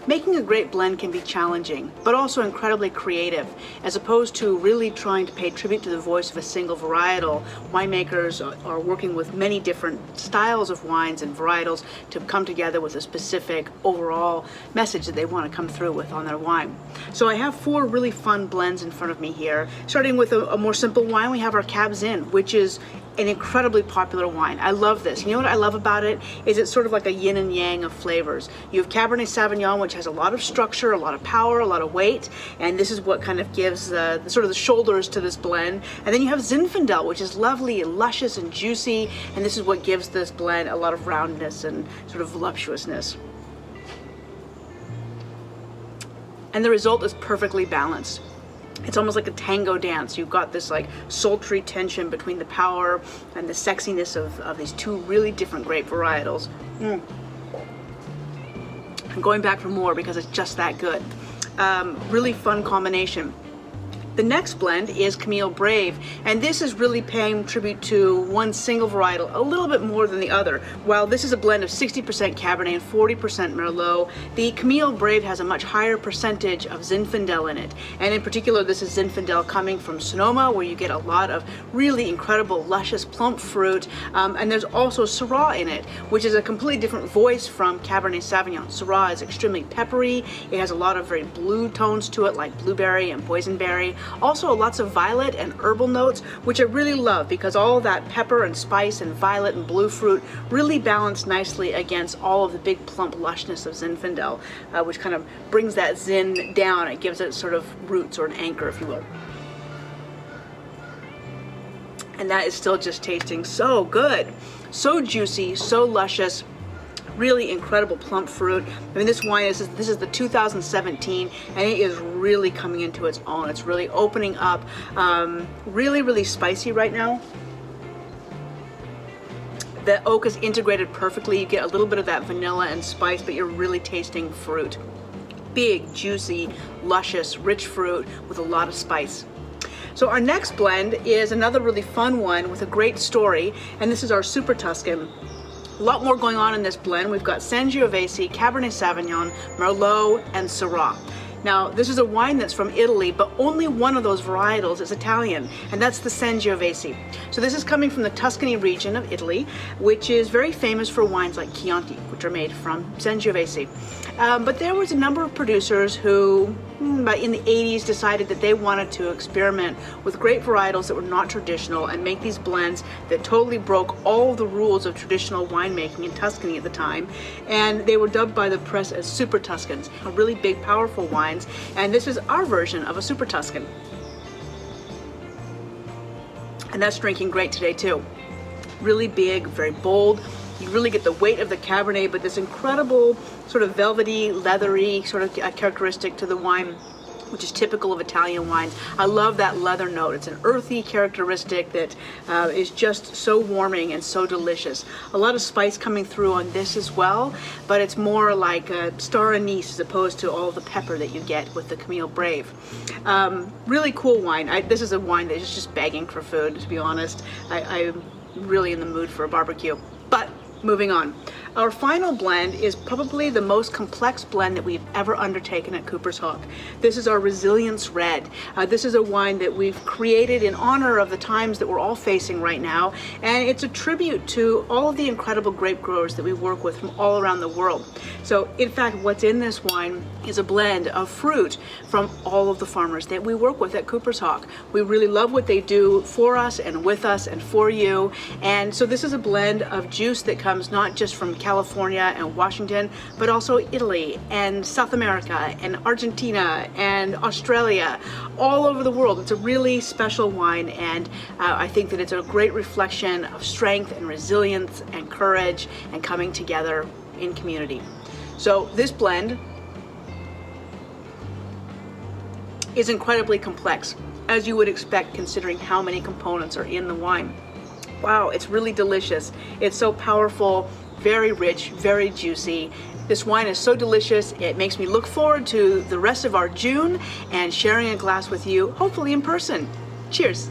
Making a great blend can be challenging, but also incredibly creative. As opposed to really trying to pay tribute to the voice of a single varietal, winemakers are working with many different styles of wines and varietals to come together with a specific overall message that they want to come through with on their wine. So I have 4 really fun blends in front of me here. Starting with a more simple wine, we have our Cab Zin, which is an incredibly popular wine. I love this. You know what I love about it is it's sort of like a yin and yang of flavors. You have Cabernet Sauvignon, which has a lot of structure, a lot of power, a lot of weight, and this is what kind of gives the sort of the shoulders to this blend. And then you have Zinfandel, which is lovely and luscious and juicy, and this is what gives this blend a lot of roundness and sort of voluptuousness. And the result is perfectly balanced. It's almost like a tango dance. You've got this like sultry tension between the power and the sexiness of these 2 really different grape varietals. I'm going back for more because it's just that good. Really fun combination. The next blend is Camille Brave, and this is really paying tribute to one single varietal a little bit more than the other. While this is a blend of 60% Cabernet and 40% Merlot, the Camille Brave has a much higher percentage of Zinfandel in it. And in particular, this is Zinfandel coming from Sonoma, where you get a lot of really incredible, luscious, plump fruit. And there's also Syrah in it, which is a completely different voice from Cabernet Sauvignon. Syrah is extremely peppery. It has a lot of very blue tones to it, like blueberry and boysenberry. Also lots of violet and herbal notes, which I really love because all of that pepper and spice and violet and blue fruit really balance nicely against all of the big plump lushness of Zinfandel, which kind of brings that Zin down. It gives it sort of roots or an anchor, if you will. And that is still just tasting so good. So juicy, so luscious. Really incredible plump fruit. I mean, this wine is the 2017, and it is really coming into its own. It's really opening up. Really spicy right now. The oak is integrated perfectly. You get a little bit of that vanilla and spice, but you're really tasting fruit. Big, juicy, luscious, rich fruit with a lot of spice. So our next blend is another really fun one with a great story, and this is our Super Tuscan. A lot more going on in this blend. We've got Sen Giovaisi, Cabernet Sauvignon, Merlot, and Syrah. Now, this is a wine that's from Italy, but only one of those varietals is Italian, and that's the Sen Giovaisi. So this is coming from the Tuscany region of Italy, which is very famous for wines like Chianti, which are made from Sen Giovaisi. But there was a number of producers who, in the 80s, decided that they wanted to experiment with grape varietals that were not traditional and make these blends that totally broke all the rules of traditional winemaking in Tuscany at the time. And they were dubbed by the press as Super Tuscans, a really big, powerful wines. And this is our version of a Super Tuscan. And that's drinking great today too. Really big, very bold. You really get the weight of the Cabernet, but this incredible sort of velvety, leathery sort of characteristic to the wine, which is typical of Italian wines. I love that leather note. It's an earthy characteristic that is just so warming and so delicious. A lot of spice coming through on this as well, but it's more like a star anise as opposed to all the pepper that you get with the Camille Brave. Really cool wine. This is a wine that is just begging for food, to be honest. I'm really in the mood for a barbecue. But moving on. Our final blend is probably the most complex blend that we've ever undertaken at Cooper's Hawk. This is our Resilience Red. This is a wine that we've created in honor of the times that we're all facing right now, and it's a tribute to all of the incredible grape growers that we work with from all around the world. So in fact, what's in this wine is a blend of fruit from all of the farmers that we work with at Cooper's Hawk. We really love what they do for us and with us and for you, and so this is a blend of juice that comes not just from California and Washington, but also Italy and South America and Argentina and Australia, all over the world. It's a really special wine, and I think that it's a great reflection of strength and resilience and courage and coming together in community. So this blend is incredibly complex, as you would expect considering how many components are in the wine. Wow, it's really delicious. It's so powerful, very rich, very juicy. This wine is so delicious. It makes me look forward to the rest of our June and sharing a glass with you, hopefully in person. Cheers.